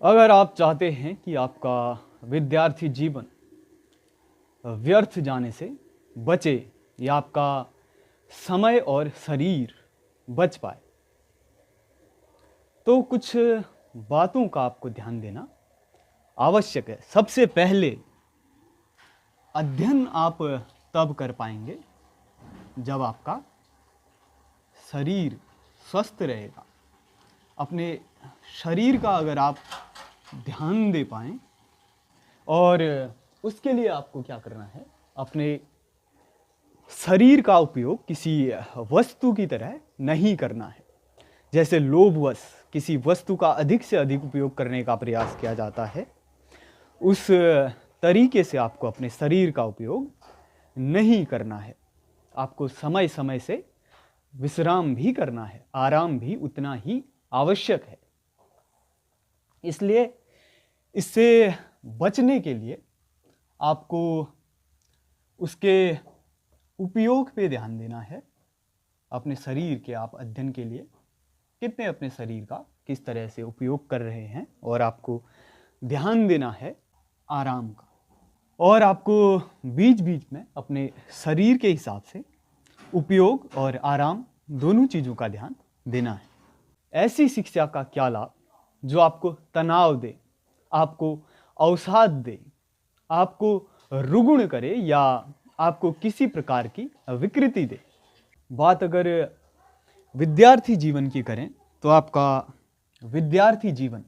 अगर आप चाहते हैं कि आपका विद्यार्थी जीवन व्यर्थ जाने से बचे या आपका समय और शरीर बच पाए, तो कुछ बातों का आपको ध्यान देना आवश्यक है। सबसे पहले अध्ययन आप तब कर पाएंगे जब आपका शरीर स्वस्थ रहेगा। अपने शरीर का अगर आप ध्यान दे पाएं, और उसके लिए आपको क्या करना है, अपने शरीर का उपयोग किसी वस्तु की तरह नहीं करना है। जैसे लोभवश किसी वस्तु का अधिक से अधिक उपयोग करने का प्रयास किया जाता है, उस तरीके से आपको अपने शरीर का उपयोग नहीं करना है। आपको समय समय से विश्राम भी करना है, आराम भी उतना ही आवश्यक है। इसलिए इससे बचने के लिए आपको उसके उपयोग पे ध्यान देना है। अपने शरीर के आप अध्ययन के लिए कितने अपने शरीर का किस तरह से उपयोग कर रहे हैं, और आपको ध्यान देना है आराम का। और आपको बीच बीच में अपने शरीर के हिसाब से उपयोग और आराम दोनों चीज़ों का ध्यान देना है। ऐसी शिक्षा का क्या लाभ जो आपको तनाव दे, आपको अवसाद दे, आपको रुगुण करे या आपको किसी प्रकार की विकृति दे। बात अगर विद्यार्थी जीवन की करें तो आपका विद्यार्थी जीवन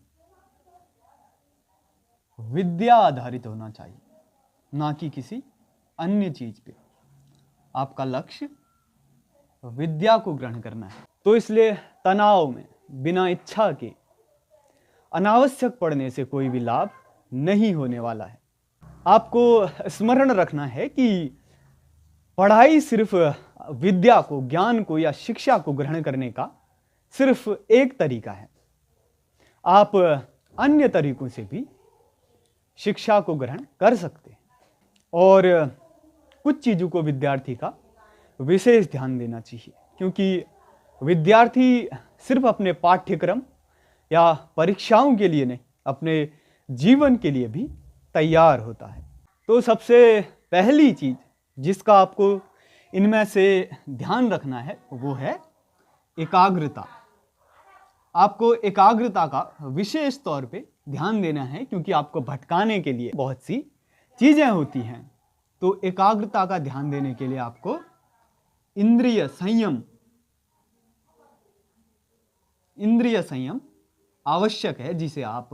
विद्या आधारित होना चाहिए, ना कि किसी अन्य चीज पे। आपका लक्ष्य विद्या को ग्रहण करना है। तो इसलिए तनाव में बिना इच्छा के अनावश्यक पढ़ने से कोई भी लाभ नहीं होने वाला है। आपको स्मरण रखना है कि पढ़ाई सिर्फ विद्या को, ज्ञान को या शिक्षा को ग्रहण करने का सिर्फ एक तरीका है। आप अन्य तरीकों से भी शिक्षा को ग्रहण कर सकते हैं, और कुछ चीज़ों को विद्यार्थी का विशेष ध्यान देना चाहिए, क्योंकि विद्यार्थी सिर्फ अपने पाठ्यक्रम या परीक्षाओं के लिए नहीं, अपने जीवन के लिए भी तैयार होता है। तो सबसे पहली चीज़ जिसका आपको इनमें से ध्यान रखना है वो है एकाग्रता। आपको एकाग्रता का विशेष तौर पे ध्यान देना है, क्योंकि आपको भटकाने के लिए बहुत सी चीज़ें होती हैं। तो एकाग्रता का ध्यान देने के लिए आपको इंद्रिय संयम आवश्यक है, जिसे आप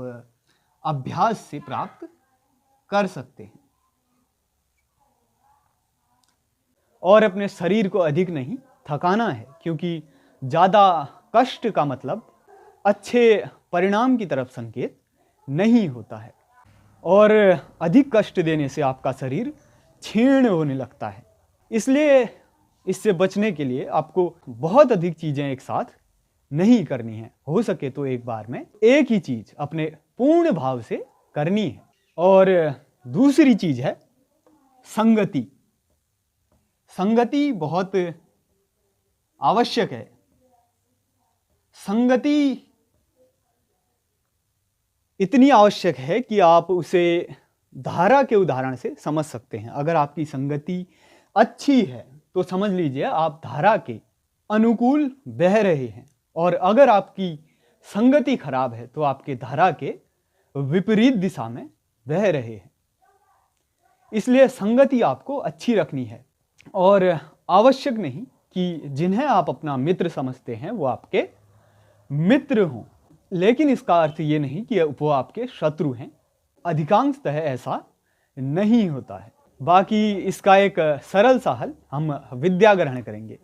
अभ्यास से प्राप्त कर सकते हैं। और अपने शरीर को अधिक नहीं थकाना है, क्योंकि ज़्यादा कष्ट का मतलब अच्छे परिणाम की तरफ संकेत नहीं होता है, और अधिक कष्ट देने से आपका शरीर क्षीण होने लगता है। इसलिए इससे बचने के लिए आपको बहुत अधिक चीज़ें एक साथ नहीं करनी है। हो सके तो एक बार में एक ही चीज़ अपने पूर्ण भाव से करनी है। और दूसरी चीज़ है संगति। संगति बहुत आवश्यक है। संगति इतनी आवश्यक है कि आप उसे धारा के उदाहरण से समझ सकते हैं। अगर आपकी संगति अच्छी है तो समझ लीजिए आप धारा के अनुकूल बह रहे हैं, और अगर आपकी संगति खराब है तो आपके धारा के विपरीत दिशा में बह रहे हैं। इसलिए संगति आपको अच्छी रखनी है, और आवश्यक नहीं कि जिन्हें आप अपना मित्र समझते हैं वो आपके मित्र हों, लेकिन इसका अर्थ ये नहीं कि वो आपके शत्रु हैं। अधिकांशतः ऐसा नहीं होता है। बाकी इसका एक सरल सा हल, हम विद्या ग्रहण करेंगे,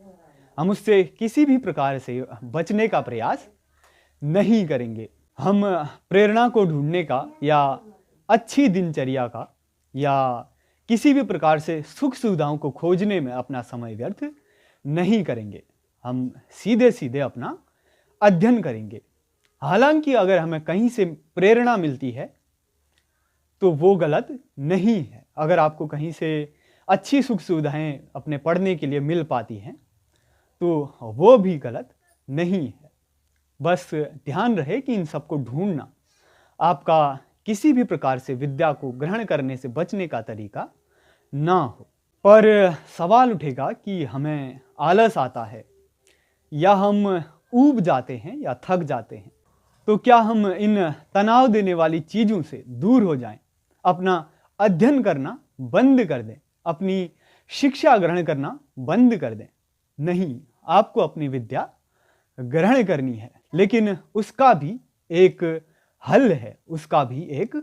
हम उससे किसी भी प्रकार से बचने का प्रयास नहीं करेंगे। हम प्रेरणा को ढूंढने का या अच्छी दिनचर्या का या किसी भी प्रकार से सुख सुविधाओं को खोजने में अपना समय व्यर्थ नहीं करेंगे। हम सीधे सीधे अपना अध्ययन करेंगे। हालांकि अगर हमें कहीं से प्रेरणा मिलती है तो वो गलत नहीं है। अगर आपको कहीं से अच्छी सुख सुविधाएं अपने पढ़ने के लिए मिल पाती हैं तो वो भी गलत नहीं है। बस ध्यान रहे कि इन सबको ढूंढना आपका किसी भी प्रकार से विद्या को ग्रहण करने से बचने का तरीका ना हो। पर सवाल उठेगा कि हमें आलस आता है या हम ऊब जाते हैं या थक जाते हैं, तो क्या हम इन तनाव देने वाली चीज़ों से दूर हो जाएं, अपना अध्ययन करना बंद कर दें, अपनी शिक्षा ग्रहण करना बंद कर दें? नहीं, आपको अपनी विद्या ग्रहण करनी है, लेकिन उसका भी एक हल है, उसका भी एक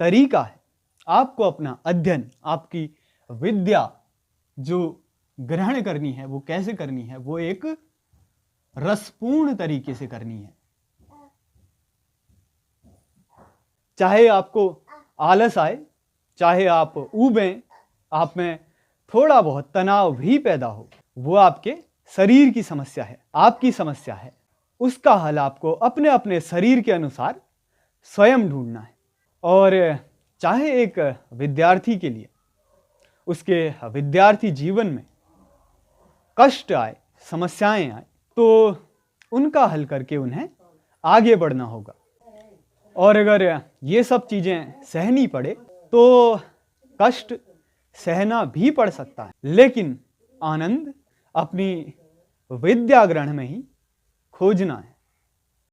तरीका है। आपको अपना अध्ययन, आपकी विद्या जो ग्रहण करनी है वो कैसे करनी है? वो एक रसपूर्ण तरीके से करनी है। चाहे आपको आलस आए, चाहे आप ऊबें, आप में थोड़ा बहुत तनाव भी पैदा हो, वो आपके शरीर की समस्या है, आपकी समस्या है। उसका हल आपको अपने अपने शरीर के अनुसार स्वयं ढूंढना है। और चाहे एक विद्यार्थी के लिए उसके विद्यार्थी जीवन में कष्ट आए, समस्याएं आए, तो उनका हल करके उन्हें आगे बढ़ना होगा। और अगर ये सब चीज़ें सहनी पड़े तो कष्ट सहना भी पड़ सकता है, लेकिन आनंद अपनी विद्या ग्रहण में ही खोजना है।